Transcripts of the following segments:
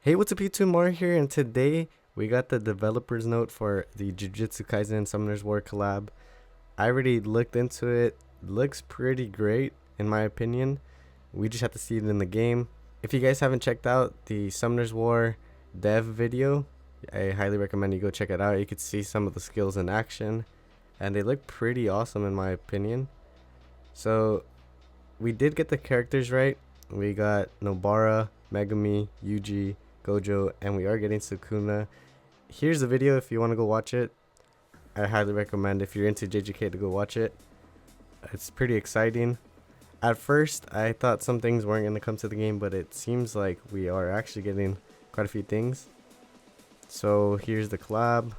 Hey, what's up YouTube, Mario here, and today we got the developer's note for the Jujutsu Kaisen Summoner's War collab. I already looked into it. Looks pretty great in my opinion. We just have to see it in the game. If you guys haven't checked out the Summoner's War dev video, I highly recommend you go check it out. You could see some of the skills in action and they look pretty awesome in my opinion. So we did get the characters right. We got Nobara, Megumi, Yuji, Gojo, and we are getting Sukuna. Here's the video if you want to go watch it. I highly recommend if you're into JJK to go watch it. It's pretty exciting. At first, I thought some things weren't going to come to the game, but it seems like we are actually getting quite a few things. So here's the collab.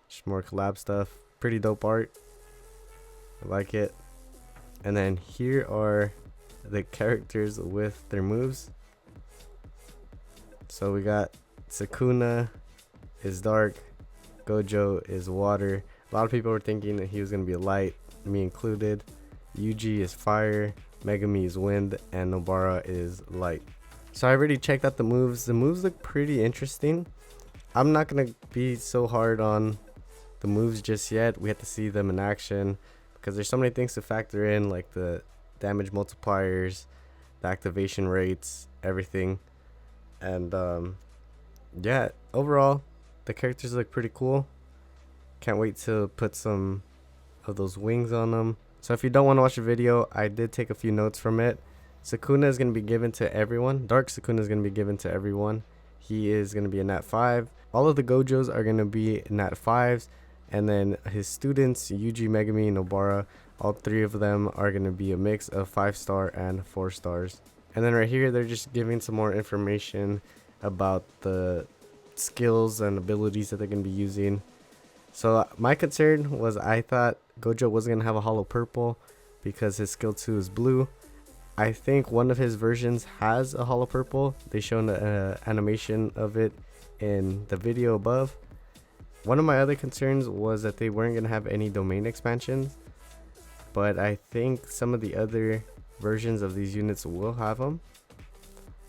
Just more collab stuff. Pretty dope art. I like it. And then here are the characters with their moves. So we got Sukuna is dark, Gojo is water. A lot of people were thinking that he was going to be light, me included. Yuji is fire, Megumi is wind, and Nobara is light. So I already checked out the moves. The moves look pretty interesting. I'm not going to be so hard on the moves just yet. We have to see them in action because there's so many things to factor in, like the damage multipliers, the activation rates, everything. And yeah, overall the characters look pretty cool. Can't wait to put some of those wings on them. So if you don't want to watch the video, I did take a few notes from it. Sukuna is going to be given to everyone. Dark Sukuna is going to be given to everyone. He is going to be a nat 5. All of the Gojos are going to be nat 5s, and then his students, Yuji, Megumi, and Nobara, all three of them are going to be a mix of 5-star and 4 stars. And then right here, they're just giving some more information about the skills and abilities that they're going to be using. So my concern was I thought Gojo wasn't going to have a hollow purple because his skill 2 is blue. I think one of his versions has a hollow purple. They shown an animation of it in the video above. One of my other concerns was that they weren't going to have any domain expansions. But I think some of the other versions of these units will have them.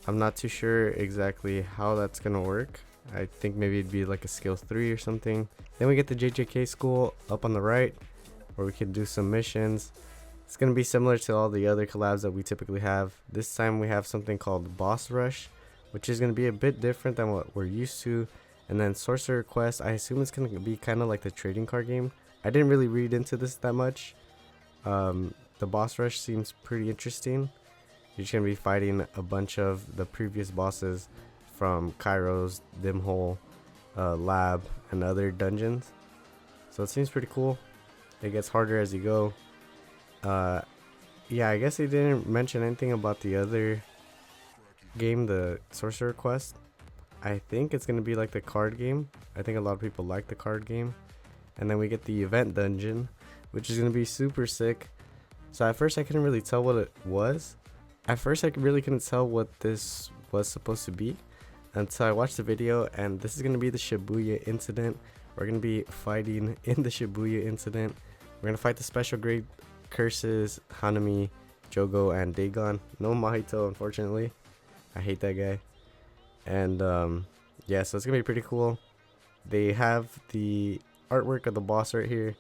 I'm not too sure exactly how that's gonna work. I think maybe it'd be like a skill 3 or something. Then we get the JJK school up on the right where we can do some missions. It's gonna be similar to all the other collabs that we typically have. This time we have something called Boss Rush, which is gonna be a bit different than what we're used to. And then Sorcerer Quest, I assume it's gonna be kind of like the trading card game. I didn't really read into this that much. The boss rush seems pretty interesting. You're just going to be fighting a bunch of the previous bosses from Kairos, Dimhole, Lab, and other dungeons. So it seems pretty cool. It gets harder as you go. Yeah, I guess they didn't mention anything about the other game, the Sorcerer Quest. I think it's going to be like the card game. I think a lot of people like the card game. And then we get the event dungeon, which is going to be super sick. So at first I couldn't really tell what it was. At first I really couldn't tell what this was supposed to be until I watched the video, and this is going to be the Shibuya incident. We're going to be fighting in the Shibuya incident. We're going to fight the special grade curses, Hanami, Jogo, and Dagon. No Mahito, unfortunately. I hate that guy. And yeah, so it's going to be pretty cool. They have the artwork of the boss right here.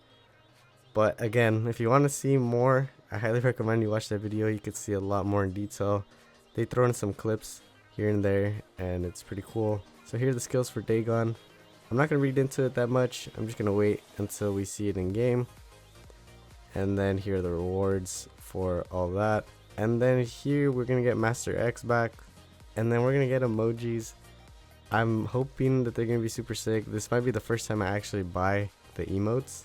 But again, if you want to see more, I highly recommend you watch that video. You could see a lot more in detail. They throw in some clips here and there, and it's pretty cool. So here are the skills for Dagon. I'm not going to read into it that much. I'm just going to wait until we see it in game. And then here are the rewards for all that. And then here we're going to get Master X back. And then we're going to get emojis. I'm hoping that they're going to be super sick. This might be the first time I actually buy the emotes.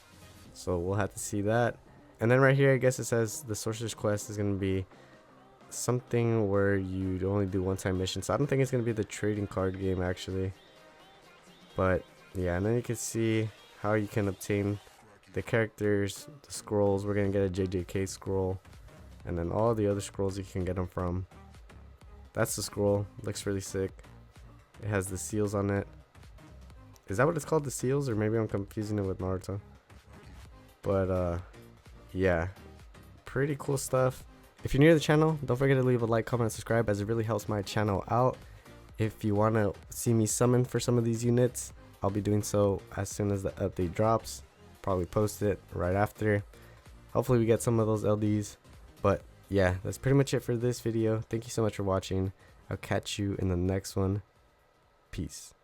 So we'll have to see that. And then right here, I guess it says the Sorcerer's Quest is going to be something where you only do one-time missions. So I don't think it's going to be the trading card game, actually. But yeah, and then you can see how you can obtain the characters, the scrolls. We're going to get a JJK scroll. And then all the other scrolls you can get them from. That's the scroll. Looks really sick. It has the seals on it. Is that what it's called, the seals? Or maybe I'm confusing it with Naruto. But yeah, pretty cool stuff. If you're new to the channel, don't forget to leave a like, comment, and subscribe, as it really helps my channel out. If you want to see me summon for some of these units, I'll be doing so as soon as the update drops. Probably post it right after. Hopefully we get some of those LDs. But yeah, that's pretty much it for this video. Thank you so much for watching. I'll catch you in the next one. Peace.